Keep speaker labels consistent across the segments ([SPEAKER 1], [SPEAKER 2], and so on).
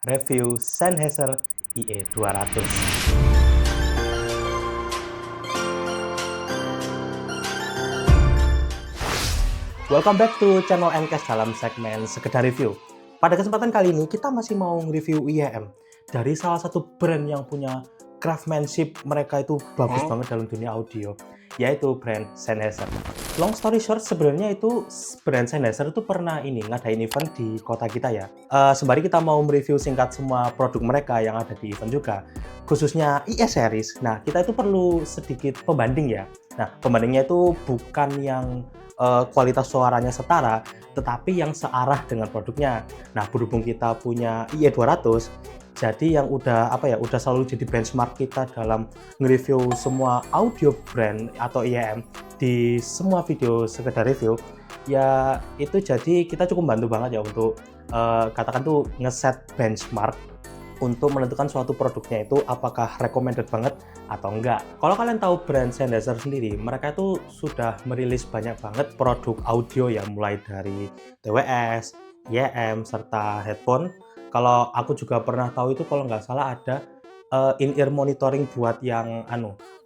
[SPEAKER 1] review Sennheiser IE200. Welcome back to channel Ncast dalam segmen Sekedar Review. Pada kesempatan kali ini kita masih mau review IEM dari salah satu brand yang punya craftsmanship mereka itu bagus banget dalam dunia audio, yaitu brand Sennheiser. Long story short, sebenarnya itu brand Sennheiser itu pernah ngadain event di kota kita ya. Sembari kita mau mereview singkat semua produk mereka yang ada di event juga, khususnya IE series. Nah, kita itu perlu sedikit pembanding ya. Nah, pembandingnya itu bukan yang kualitas suaranya setara, tetapi yang searah dengan produknya. Nah, berhubung kita punya IE200, jadi yang udah selalu jadi benchmark kita dalam nge-review semua audio brand atau IEM di semua video sekedar review, ya itu jadi kita cukup bantu banget ya untuk katakan tuh ngeset benchmark untuk menentukan suatu produknya itu apakah recommended banget atau enggak. Kalau kalian tahu brand Sennheiser sendiri, mereka itu sudah merilis banyak banget produk audio yang mulai dari TWS, IEM, serta headphone. Kalau aku juga pernah tahu itu kalau nggak salah ada in-ear monitoring buat yang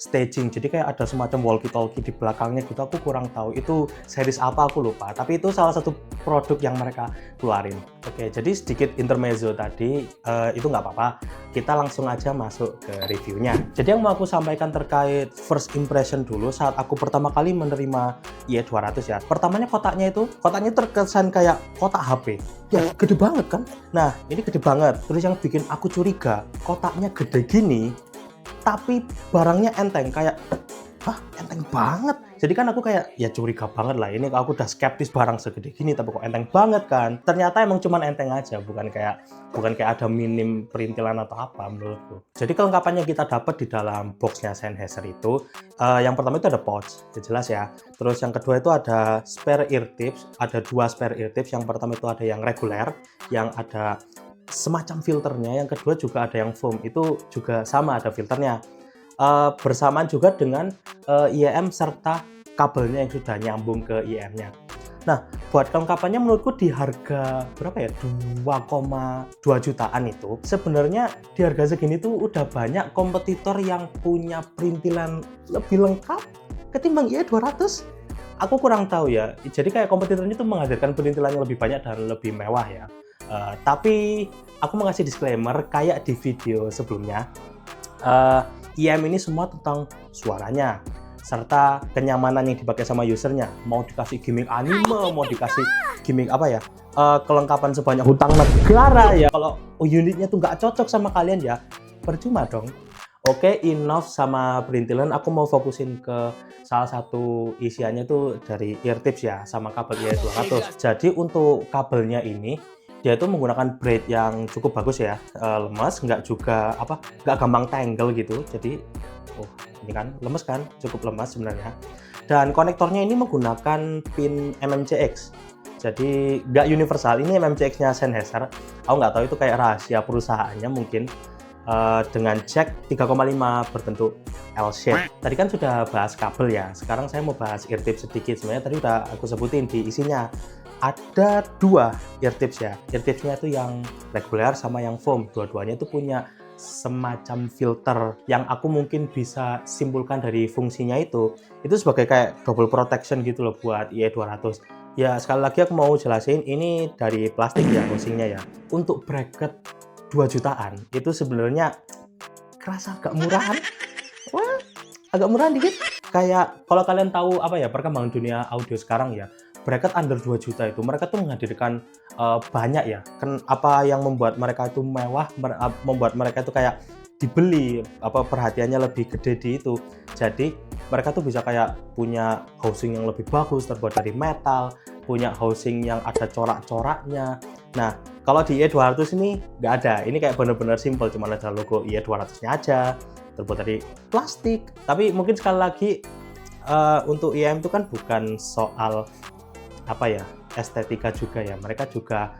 [SPEAKER 1] staging. Jadi kayak ada semacam walkie-talkie di belakangnya gitu. Aku kurang tahu itu series apa, aku lupa. Tapi itu salah satu produk yang mereka keluarin. Oke, jadi sedikit intermezzo tadi, itu nggak apa-apa. Kita langsung aja masuk ke reviewnya. Jadi yang mau aku sampaikan terkait first impression dulu saat aku pertama kali menerima IE200 ya. Pertamanya kotaknya terkesan kayak kotak HP. Ya, gede banget kan? Nah, ini gede banget. Terus yang bikin aku curiga, kotaknya gede gini, tapi barangnya enteng. Kayak, enteng banget. Jadi kan aku kayak, ya curiga banget lah. Ini aku udah skeptis barang segede gini, tapi kok enteng banget kan? Ternyata emang cuman enteng aja, bukan kayak ada minim perintilan atau apa menurutku. Jadi kelengkapannya kita dapat di dalam boxnya Sennheiser itu, yang pertama itu ada pouch, jelas ya. Terus yang kedua itu ada spare ear tips, ada 2 spare ear tips. Yang pertama itu ada yang reguler, yang ada semacam filternya. Yang kedua juga ada yang foam, itu juga sama ada filternya. Bersamaan juga dengan IEM serta kabelnya yang sudah nyambung ke IEM-nya. Nah, buat kelengkapannya menurutku di harga berapa ya? 2,2 jutaan itu. Sebenarnya di harga segini tuh udah banyak kompetitor yang punya perintilan lebih lengkap ketimbang IE200. Aku kurang tahu ya. Jadi kayak kompetitornya tuh menghadirkan perintilan yang lebih banyak dan lebih mewah ya. Tapi aku mau ngasih disclaimer kayak di video sebelumnya. IEM ini semua tentang suaranya serta kenyamanan yang dipakai sama usernya. Mau dikasih gimmick anime, mau dikasih gimmick kelengkapan sebanyak hutang negara ya, kalau unitnya tuh nggak cocok sama kalian ya percuma dong. Oke, enough sama perintilan. Aku mau fokusin ke salah satu isiannya tuh dari ear tips ya, sama kabel IE200. Jadi untuk kabelnya ini dia itu menggunakan braid yang cukup bagus ya, lemes, nggak gampang tangle gitu. Jadi ini kan lemes kan, cukup lemas sebenarnya. Dan konektornya ini menggunakan pin MMCX, jadi nggak universal. Ini MMCX-nya Sennheiser, aku nggak tahu itu kayak rahasia perusahaannya mungkin. Dengan jack 3,5 berbentuk L shape. Tadi kan sudah bahas kabel ya, sekarang saya mau bahas ear tips sedikit. Sebenarnya tadi udah aku sebutin di isinya. Ada 2 ear tips ya. Ear tipsnya itu yang reguler sama yang foam. Dua-duanya itu punya semacam filter yang aku mungkin bisa simpulkan dari fungsinya itu sebagai kayak double protection gitu loh buat IE200. Ya sekali lagi aku mau jelasin, ini dari plastik ya housingnya ya. Untuk bracket 2 jutaan itu sebenarnya kerasa agak murahan. Wah, agak murahan dikit. Kayak kalau kalian tahu perkembangan dunia audio sekarang ya, bracket under 2 juta itu mereka tuh menghadirkan banyak ya. Apa yang membuat mereka itu mewah, membuat mereka itu kayak dibeli, perhatiannya lebih gede di itu. Jadi mereka tuh bisa kayak punya housing yang lebih bagus terbuat dari metal, punya housing yang ada corak-coraknya. Nah, kalau di IE200 ini nggak ada. Ini kayak bener-bener simple, cuma ada logo IE200-nya aja, terbuat dari plastik. Tapi mungkin sekali lagi untuk IEM itu kan bukan soal estetika juga ya. Mereka juga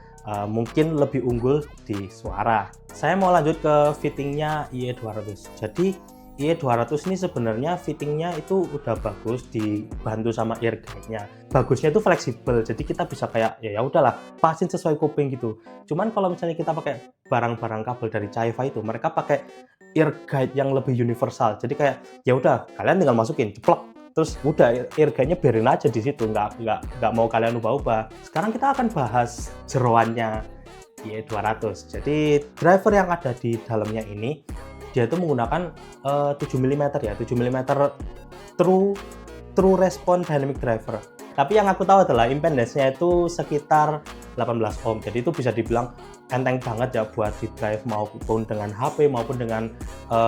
[SPEAKER 1] mungkin lebih unggul di suara. Saya mau lanjut ke fittingnya IE200. Jadi IE200 ini sebenarnya fittingnya itu udah bagus, dibantu sama ear guide-nya. Bagusnya itu fleksibel, jadi kita bisa kayak ya udahlah, pasin sesuai kuping gitu. Cuman kalau misalnya kita pakai barang-barang kabel dari Caeva itu, mereka pakai ear guide yang lebih universal. Jadi kayak ya udah, kalian tinggal masukin, ceplok, terus udah ear guide-nya biarin aja di situ, nggak mau kalian ubah-ubah. Sekarang kita akan bahas jeroannya IE200. Jadi driver yang ada di dalamnya ini dia itu menggunakan 7 mm ya, 7 mm true response dynamic driver. Tapi yang aku tahu adalah impedance-nya itu sekitar 18 ohm. Jadi itu bisa dibilang enteng banget ya buat di drive maupun dengan HP maupun dengan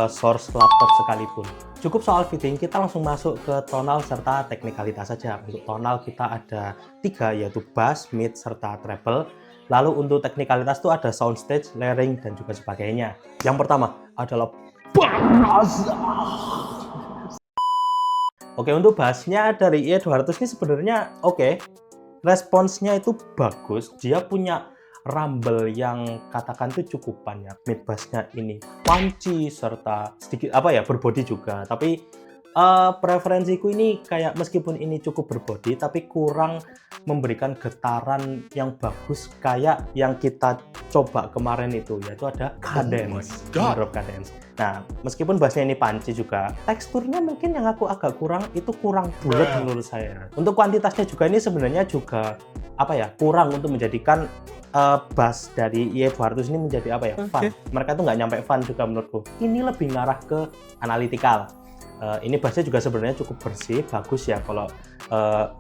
[SPEAKER 1] source laptop sekalipun. Cukup soal fitting, kita langsung masuk ke tonal serta teknikalitas saja. Untuk tonal kita ada 3, yaitu bass, mid, serta treble. Lalu untuk teknikalitas itu ada soundstage, layering, dan juga sebagainya. Yang pertama adalah bass. Oke, untuk bassnya dari IE200 ini sebenarnya oke. Responsnya itu bagus. Dia punya rumble yang katakan itu cukup banyak. Mid bassnya ini punchy serta sedikit berbody juga. Tapi preferensiku ini kayak meskipun ini cukup berbody tapi kurang memberikan getaran yang bagus kayak yang kita coba kemarin itu, yaitu ada cadence, drop cadence. Nah, meskipun bassnya ini punchy juga, teksturnya mungkin yang aku agak kurang bulat menurut saya. Untuk kuantitasnya juga ini sebenarnya juga kurang untuk menjadikan bass dari IE200 ini menjadi fun. Mereka tuh nggak nyampe fun juga menurutku. Ini lebih ngarah ke analytical. Ini bassnya juga sebenarnya cukup bersih, bagus ya kalau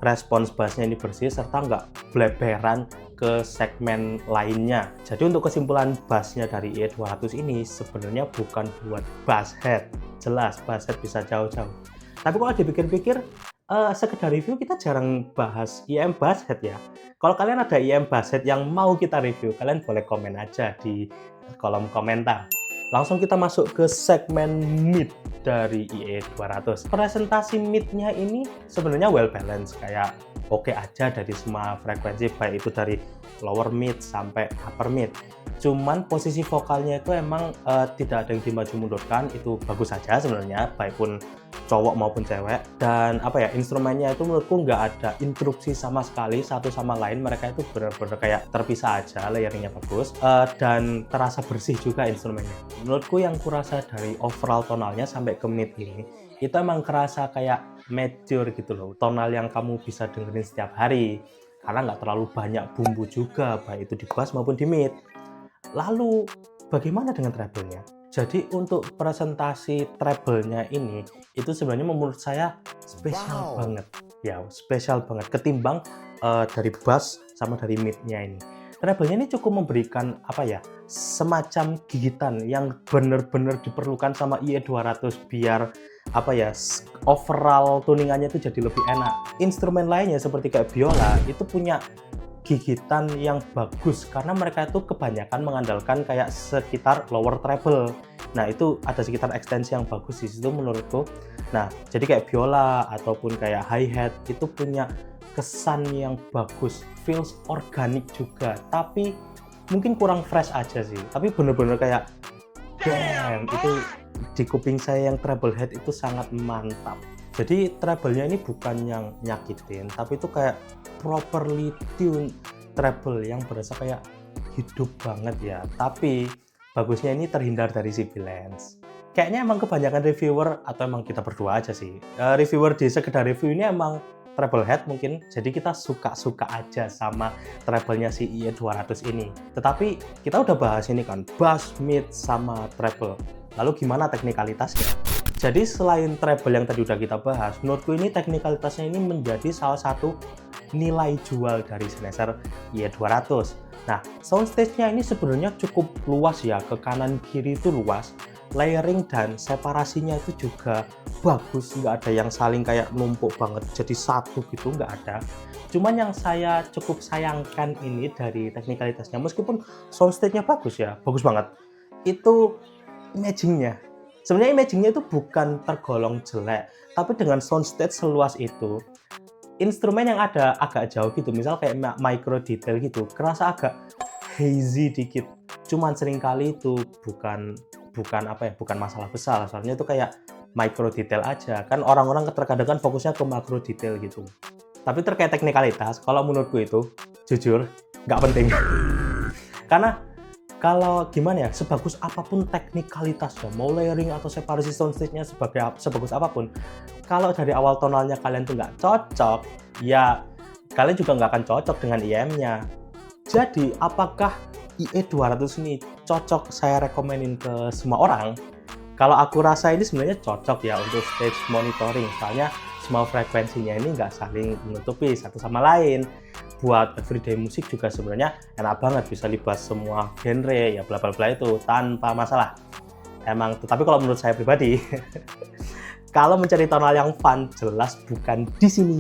[SPEAKER 1] respons bassnya ini bersih serta nggak bleberan ke segmen lainnya. Jadi untuk kesimpulan bassnya dari IE200 ini sebenarnya bukan buat bass head. Jelas bass head bisa jauh-jauh. Tapi kalau dipikir-pikir, sekedar review kita jarang bahas IM bass head ya. Kalau kalian ada IM bass head yang mau kita review, kalian boleh komen aja di kolom komentar. Langsung kita masuk ke segmen mid dari IE200. Presentasi midnya ini sebenarnya well balanced, kayak oke aja dari semua frekuensi, baik itu dari lower mid sampai upper mid. Cuman posisi vokalnya itu emang tidak ada yang dimaju mundurkan, itu bagus saja sebenarnya, baik pun cowok maupun cewek. Dan instrumennya itu menurutku nggak ada interupsi sama sekali satu sama lain, mereka itu benar-benar kayak terpisah aja, layeringnya bagus dan terasa bersih juga instrumennya. Menurutku yang kurasa dari overall tonalnya sampai ke mid ini itu emang kerasa kayak mature gitu loh, tonal yang kamu bisa dengerin setiap hari karena nggak terlalu banyak bumbu juga, baik itu di bass maupun di mid. Lalu bagaimana dengan treble-nya? Jadi untuk presentasi treble-nya ini itu sebenarnya menurut saya spesial banget ya, spesial banget ketimbang dari bass sama dari mid-nya ini. Treble-nya ini cukup memberikan semacam gigitan yang benar-benar diperlukan sama IE200 biar overall tuningannya itu jadi lebih enak. Instrumen lainnya seperti kayak biola itu punya gigitan yang bagus karena mereka itu kebanyakan mengandalkan kayak sekitar lower treble. Nah, itu ada sekitar ekstensi yang bagus di situ menurutku. Nah, jadi kayak biola ataupun kayak hi-hat itu punya kesan yang bagus, feels organik juga, tapi mungkin kurang fresh aja sih. Tapi bener-bener kayak damn, itu di kuping saya yang treble head itu sangat mantap. Jadi treble-nya ini bukan yang nyakitin, tapi itu kayak properly tune treble yang berasa kayak hidup banget ya. Tapi bagusnya ini terhindar dari sibilance. Kayaknya emang kebanyakan reviewer atau emang kita berdua aja sih, reviewer di sekedar review ini emang treble head mungkin, jadi kita suka-suka aja sama treble-nya si IE200 ini. Tetapi kita udah bahas ini kan, bass, mid, sama treble. Lalu gimana teknikalitasnya? Jadi selain treble yang tadi udah kita bahas, menurutku ini teknikalitasnya ini menjadi salah satu nilai jual dari Sennheiser IE200. Nah, soundstage-nya ini sebenarnya cukup luas ya, ke kanan kiri itu luas. Layering dan separasinya itu juga bagus, nggak ada yang saling kayak numpuk banget jadi satu gitu, nggak ada. Cuman yang saya cukup sayangkan ini dari teknikalitasnya, meskipun soundstage-nya bagus ya, bagus banget, itu imaging-nya. Sebenarnya imaging-nya itu bukan tergolong jelek, tapi dengan soundstage seluas itu, instrumen yang ada agak jauh gitu, misal kayak micro detail gitu, kerasa agak hazy dikit. Cuman seringkali itu bukan masalah besar, soalnya itu kayak micro detail aja. Kan orang-orang terkadang kan fokusnya ke makro detail gitu. Tapi terkait teknikalitas, kalau menurutku itu, jujur, nggak penting. Karena kalau gimana ya, sebagus apapun teknikalitasnya, mau layering atau separasi soundstage-nya sebagus apapun, kalau dari awal tonalnya kalian tuh nggak cocok, ya kalian juga nggak akan cocok dengan IEM-nya. Jadi, apakah IE200 ini cocok saya rekomenin ke semua orang? Kalau aku rasa ini sebenarnya cocok ya untuk stage monitoring, soalnya semua frekuensinya ini nggak saling menutupi satu sama lain. Buat everyday musik juga sebenarnya enak banget, bisa libas semua genre ya bla bla bla itu tanpa masalah. Emang, tetapi kalau menurut saya pribadi, kalau mencari tonal yang fun jelas bukan di sini.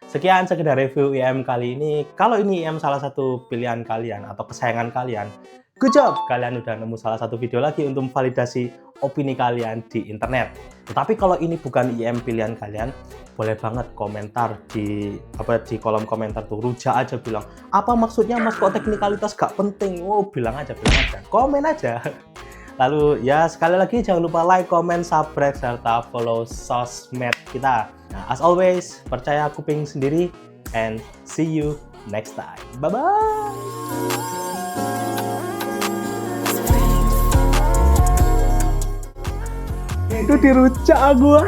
[SPEAKER 1] Sekian sekedar review IEM kali ini. Kalau ini IEM salah satu pilihan kalian atau kesayangan kalian, good job! Kalian udah nemu salah satu video lagi untuk memvalidasi opini kalian di internet. Tetapi kalau ini bukan IEM pilihan kalian, boleh banget komentar di kolom komentar tuh, rujak aja bilang, apa maksudnya mas kok teknikalitas gak penting? Oh, bilang aja, komen aja. Lalu ya sekali lagi jangan lupa like, comment, subscribe, serta follow sosmed kita. Nah, as always, percaya kuping sendiri, and see you next time. Bye-bye! Itu dirujak gua.